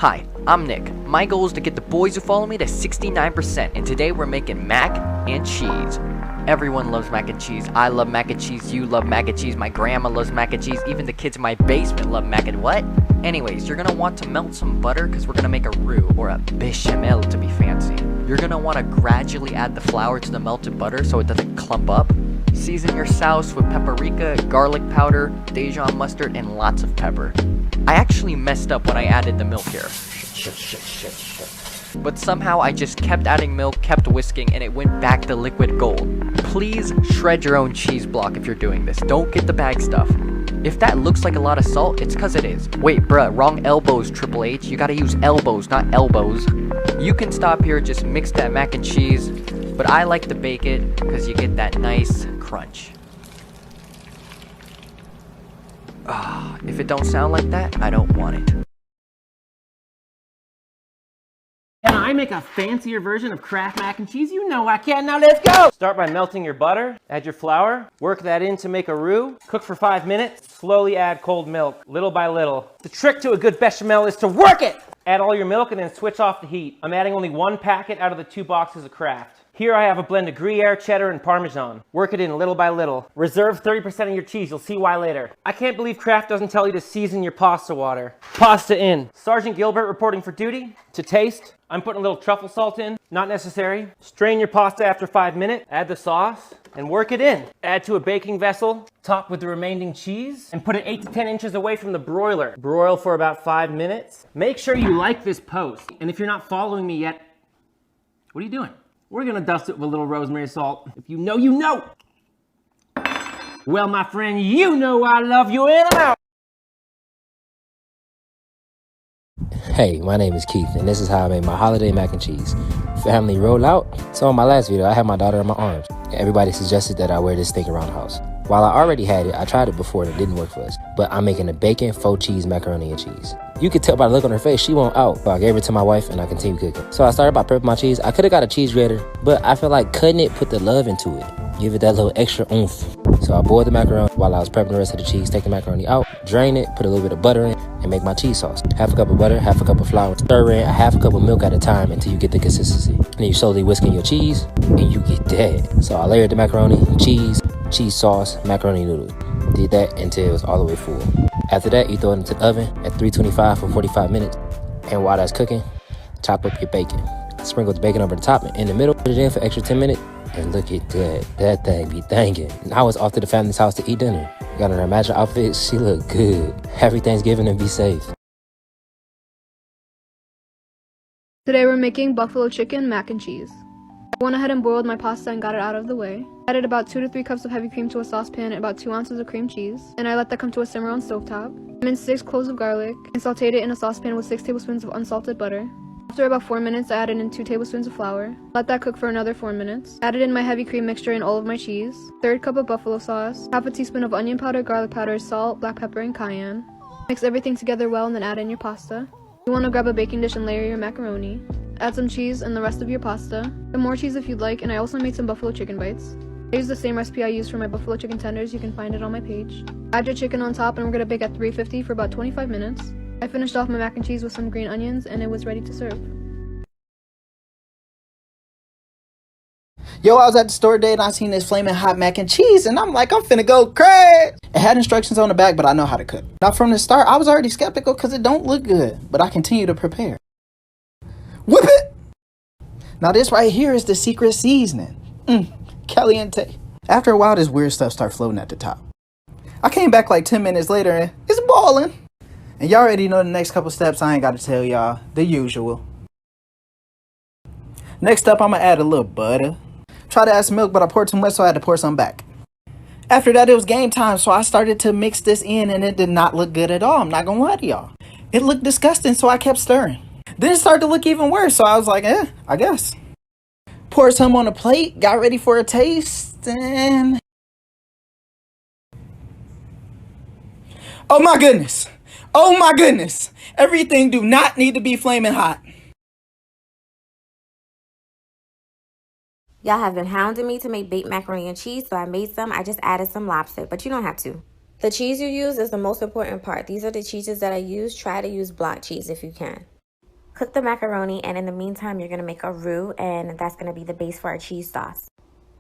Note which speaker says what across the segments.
Speaker 1: Hi, I'm Nick. My goal is to get the boys who follow me to 69%, and today we're making mac and cheese. Everyone loves mac and cheese. I love mac and cheese. You love mac and cheese. My grandma loves mac and cheese. Even the kids in my basement love mac and what? Anyways, you're gonna want to melt some butter because we're gonna make a roux, or a bechamel to be fancy. You're gonna want to gradually add the flour to the melted butter so it doesn't clump up. Season your sauce with paprika, garlic powder, Dijon mustard, and lots of pepper. I actually messed up when I added the milk here. But somehow I just kept adding milk, kept whisking, and it went back to liquid gold. Please shred your own cheese block if you're doing this. Don't get the bag stuff. If that looks like a lot of salt, it's cause it is. Wait, bruh, wrong elbows, Triple H. You gotta use elbows, not elbows. You can stop here, just mix that mac and cheese. But I like to bake it because you get that nice crunch. If it don't sound like that, I don't want it.
Speaker 2: Can I make a fancier version of Kraft mac and cheese? You know I can. Now let's go! Start by melting your butter, add your flour, work that in to make a roux, cook for 5 minutes, slowly add cold milk, little by little. The trick to a good bechamel is to work it! Add all your milk and then switch off the heat. I'm adding only 1 packet out of the 2 boxes of Kraft. Here I have a blend of Gruyere, cheddar, and Parmesan. Work it in little by little. Reserve 30% of your cheese, you'll see why later. I can't believe Kraft doesn't tell you to season your pasta water. Pasta in. Sergeant Gilbert reporting for duty. To taste, I'm putting a little truffle salt in, not necessary. Strain your pasta after 5 minutes, add the sauce, and work it in. Add to a baking vessel, top with the remaining cheese, and put it 8 to 10 inches away from the broiler. Broil for about 5 minutes. Make sure you like this post, and if you're not following me yet, what are you doing? We're gonna dust it with a little rosemary salt. If you know, you know. Well, my friend, you know I love you and I'm out.
Speaker 3: Hey, my name is Keith, and this is how I made my holiday mac and cheese. Family roll out. So in my last video, I had my daughter in my arms. Everybody suggested that I wear this thing around the house. While I already had it, I tried it before and it didn't work for us. But I'm making a bacon faux cheese macaroni and cheese. You could tell by the look on her face, she won't out. So I gave it to my wife and I continued cooking. So I started by prepping my cheese. I could have got a cheese grater, but I feel like cutting it put the love into it. Give it that little extra oomph. So I boiled the macaroni while I was prepping the rest of the cheese. Take the macaroni out, drain it, put a little bit of butter in, and make my cheese sauce. Half a cup of butter, half a cup of flour. Stir in a half a cup of milk at a time until you get the consistency. And then you slowly whisk in your cheese, and you get that. So I layered the macaroni, cheese sauce, macaroni noodles. Did that until it was all the way full. After that, you throw it into the oven at 325 for 45 minutes. And while that's cooking, chop up your bacon. Sprinkle the bacon over the top and in the middle. Put it in for extra 10 minutes. And look at that. That thing be thinking. And I was off to the family's house to eat dinner. Got in her matching outfit. She looked good. Happy Thanksgiving and be safe.
Speaker 4: Today we're making buffalo chicken mac and cheese. I went ahead and boiled my pasta and got it out of the way. Added about 2 to 3 cups of heavy cream to a saucepan and about 2 ounces of cream cheese. And I let that come to a simmer on stovetop. Minced 6 cloves of garlic and sauteed it in a saucepan with 6 tablespoons of unsalted butter. After about 4 minutes, I added in 2 tablespoons of flour. Let that cook for another 4 minutes. Added in my heavy cream mixture and all of my cheese. 1/3 cup of buffalo sauce. Half a teaspoon of onion powder, garlic powder, salt, black pepper, and cayenne. Mix everything together well and then add in your pasta. You want to grab a baking dish and layer your macaroni. Add some cheese and the rest of your pasta. Add more cheese if you'd like, and I also made some buffalo chicken bites. I used the same recipe I used for my buffalo chicken tenders. You can find it on my page. Add your chicken on top and we're going to bake at 350 for about 25 minutes. I finished off my mac and cheese with some green onions and it was ready to serve.
Speaker 5: Yo, I was at the store today and I seen this flaming hot mac and cheese and I'm like, I'm finna go crazy. It had instructions on the back, but I know how to cook. Now from the start, I was already skeptical because it don't look good, but I continue to prepare. Whip it! Now this right here is the secret seasoning. Caliente. After a while, this weird stuff starts floating at the top. I came back like 10 minutes later and it's boiling. And y'all already know the next couple steps. I ain't got to tell y'all. The usual. Next up, I'm going to add a little butter. Try to add some milk, but I poured too much, so I had to pour some back. After that, it was game time, so I started to mix this in, and it did not look good at all. I'm not going to lie to y'all. It looked disgusting, so I kept stirring. Then it started to look even worse, so I was like, I guess. Poured some on a plate, got ready for a taste, and... Oh my goodness. Oh my goodness. Everything do not need to be flaming hot.
Speaker 6: Y'all have been hounding me to make baked macaroni and cheese, so I made some. I just added some lobster, but you don't have to. The cheese you use is the most important part. These are the cheeses that I use. Try to use block cheese if you can. Cook the macaroni, and in the meantime, you're going to make a roux, and that's going to be the base for our cheese sauce.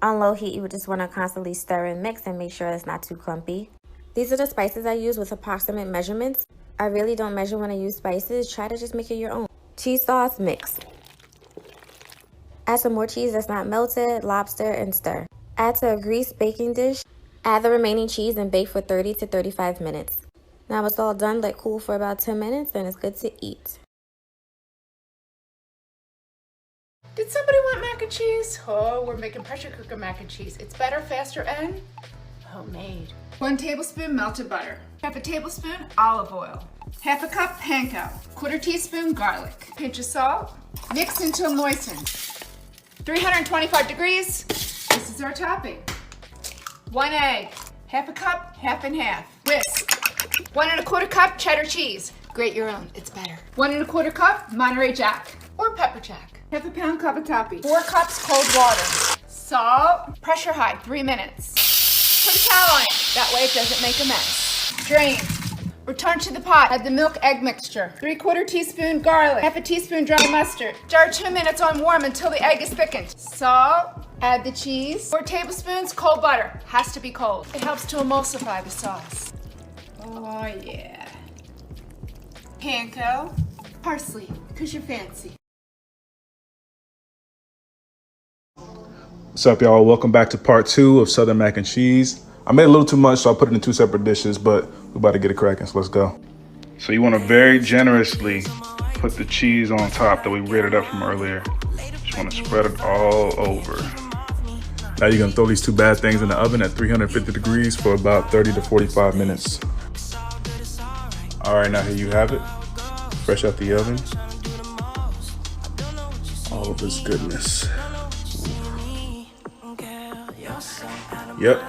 Speaker 6: On low heat, you would just want to constantly stir and mix and make sure it's not too clumpy. These are the spices I use with approximate measurements. I really don't measure when I use spices. Try to just make it your own. Cheese sauce, mix. Add some more cheese that's not melted, lobster, and stir. Add to a greased baking dish. Add the remaining cheese and bake for 30 to 35 minutes. Now it's all done, let cool for about 10 minutes, and it's good to eat.
Speaker 7: Did somebody want mac and cheese? Oh, we're making pressure cooker mac and cheese. It's better, faster, and homemade. 1 tablespoon melted butter. Half a tablespoon olive oil. Half a cup panko. 1/4 teaspoon garlic. Pinch of salt. Mix until moistened. 325 degrees. This is our topping. 1 egg. Half a cup, half and half. Whisk. 1 1/4 cup cheddar cheese. Grate your own, it's better. 1 1/4 cup Monterey Jack or pepper jack. Half a pound cavatappi. 4 cups cold water. Salt. Pressure high, 3 minutes. Put a towel on it. That way it doesn't make a mess. Drain. Return to the pot. Add the milk egg mixture. 3/4 teaspoon garlic. Half a teaspoon dry mustard. Jar 2 minutes on warm until the egg is thickened. Salt. Add the cheese. 4 tablespoons cold butter. Has to be cold. It helps to emulsify the sauce. Oh yeah. Panko. Parsley, because you're fancy.
Speaker 8: What's up, y'all? Welcome back to part 2 of Southern mac and cheese. I made a little too much, so I put it in 2 separate dishes, but we're about to get it cracking, so let's go. So you want to very generously put the cheese on top that we grated up from earlier. Just want to spread it all over. Now you're going to throw these 2 bad things in the oven at 350 degrees for about 30 to 45 minutes. All right, now here you have it. Fresh out the oven. All of this goodness. Yep.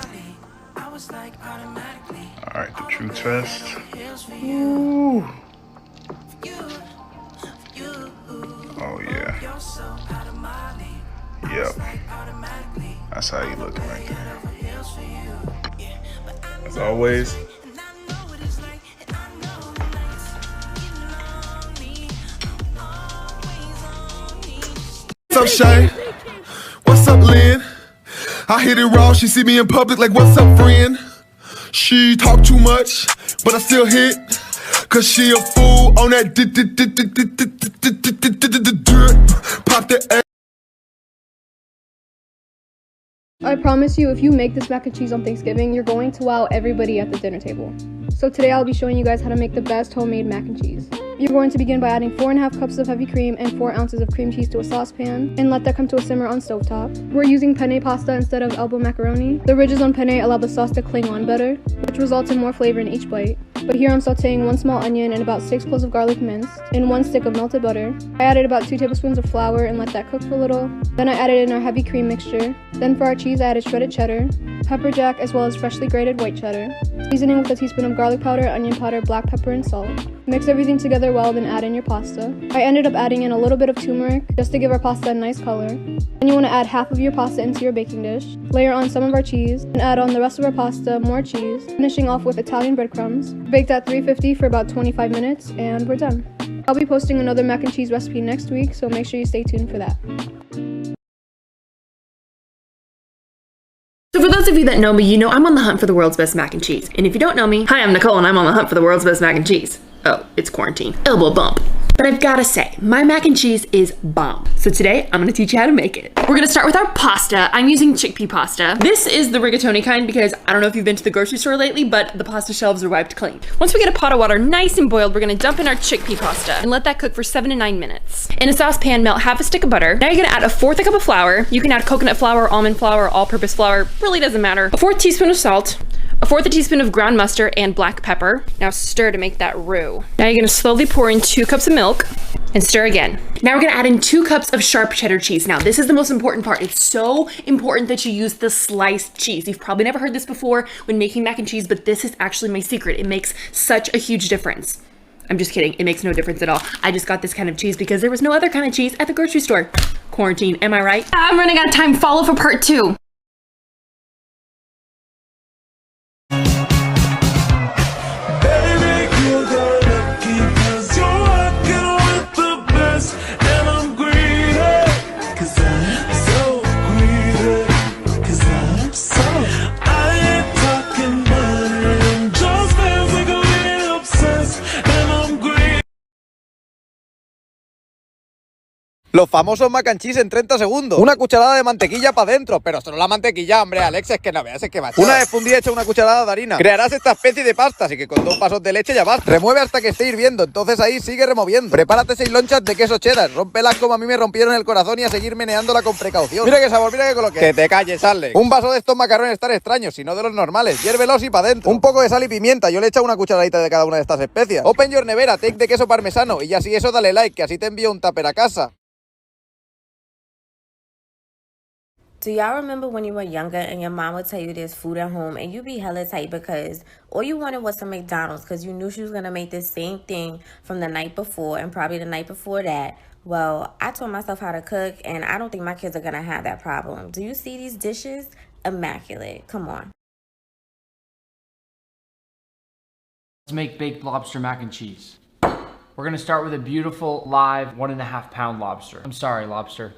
Speaker 8: All right, the true test. Ooh. Oh yeah. Yep. That's how you looking right there. As always.
Speaker 9: What's up, Shay? What's up, Lynn? I hit it raw, she see me in public like, what's up, friend? She talk too much, but I still hit, cause she a fool on that pop the egg.
Speaker 4: I promise you, if you make this mac and cheese on Thanksgiving, you're going to wow everybody at the dinner table. So today I'll be showing you guys how to make the best homemade mac and cheese. You're going to begin by adding 4½ cups of heavy cream and 4 ounces of cream cheese to a saucepan, and let that come to a simmer on stovetop. We're using penne pasta instead of elbow macaroni. The ridges on penne allow the sauce to cling on better, which results in more flavor in each bite. But here I'm sauteing 1 small onion and about 6 cloves of garlic minced, and 1 stick of melted butter. I added about 2 tablespoons of flour and let that cook for a little. Then I added in our heavy cream mixture. Then for our cheese I added shredded cheddar, pepper jack, as well as freshly grated white cheddar. Seasoning with a teaspoon of garlic powder, onion powder, black pepper, and salt. Mix everything together well, then add in your pasta. I ended up adding in a little bit of turmeric, just to give our pasta a nice color. Then you want to add half of your pasta into your baking dish, layer on some of our cheese, and add on the rest of our pasta, more cheese, finishing off with Italian breadcrumbs. Baked at 350 for about 25 minutes, and we're done. I'll be posting another mac and cheese recipe next week, so make sure you stay tuned for that.
Speaker 10: So for those of you that know me, you know I'm on the hunt for the world's best mac and cheese. And if you don't know me, hi, I'm Nicole and I'm on the hunt for the world's best mac and cheese. Oh, it's quarantine. Elbow bump. But I've gotta say, my mac and cheese is bomb. So today, I'm gonna teach you how to make it. We're gonna start with our pasta. I'm using chickpea pasta. This is the rigatoni kind because I don't know if you've been to the grocery store lately, but the pasta shelves are wiped clean. Once we get a pot of water nice and boiled, we're gonna dump in our chickpea pasta and let that cook for 7 to 9 minutes. In a saucepan, melt half a stick of butter. Now you're gonna add 1/4 cup of flour. You can add coconut flour, almond flour, all-purpose flour, really doesn't matter. 1/4 teaspoon of salt. 1/4 teaspoon of ground mustard and black pepper. Now stir to make that roux. Now you're gonna slowly pour in 2 cups of milk and stir again. Now we're gonna add in 2 cups of sharp cheddar cheese. Now this is the most important part. It's so important that you use the sliced cheese. You've probably never heard this before when making mac and cheese, but this is actually my secret. It makes such a huge difference. I'm just kidding, it makes no difference at all. I just got this kind of cheese because there was no other kind of cheese at the grocery store. Quarantine, am I right? I'm running out of time, follow for part 2.
Speaker 11: Los famosos mac and cheese en 30 segundos. Una cucharada de mantequilla para adentro, pero solo la mantequilla, hombre, Alex, es que no veas, es que va. Una vez fundida, echa una cucharada de harina. Crearás esta especie de pasta, así que con 2 vasos de leche ya basta. Remueve hasta que esté hirviendo, entonces ahí sigue removiendo. Prepárate 6 lonchas de queso cheddar. Rómpelas como a mí me rompieron el corazón y a seguir meneándola con precaución. Mira qué sabor, mira qué coloque. Que te calles, Alex. Un vaso de estos macarrones tan extraños, sino de los normales. Hiérvelos y para adentro. Un poco de sal y pimienta. Yo le he echado una cucharadita de cada una de estas especias. Open your nevera, take de queso parmesano. Y ya si eso, dale like, que así te envío un tupper a casa.
Speaker 6: Do y'all remember when you were younger and your mom would tell you there's food at home and you'd be hella tight because all you wanted was some McDonald's because you knew she was going to make the same thing from the night before and probably the night before that? Well, I taught myself how to cook and I don't think my kids are going to have that problem. Do you see these dishes? Immaculate. Come on.
Speaker 12: Let's make baked lobster mac and cheese. We're gonna start with a beautiful live 1.5 pound lobster. I'm sorry, lobster.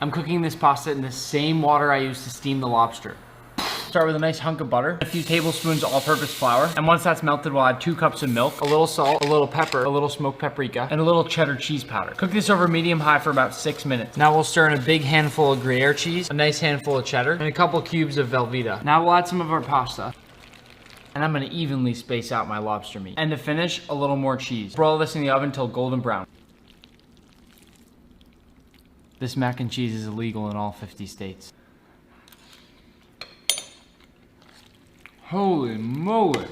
Speaker 12: I'm cooking this pasta in the same water I used to steam the lobster. Start with a nice hunk of butter, a few tablespoons all-purpose flour, and once that's melted, we'll add 2 cups of milk, a little salt, a little pepper, a little smoked paprika, and a little cheddar cheese powder. Cook this over medium-high for about 6 minutes. Now we'll stir in a big handful of Gruyere cheese, a nice handful of cheddar, and a couple cubes of Velveeta. Now we'll add some of our pasta. And I'm gonna evenly space out my lobster meat. And to finish, a little more cheese. Broil this in the oven till golden brown. This mac and cheese is illegal in all 50 states. Holy moly.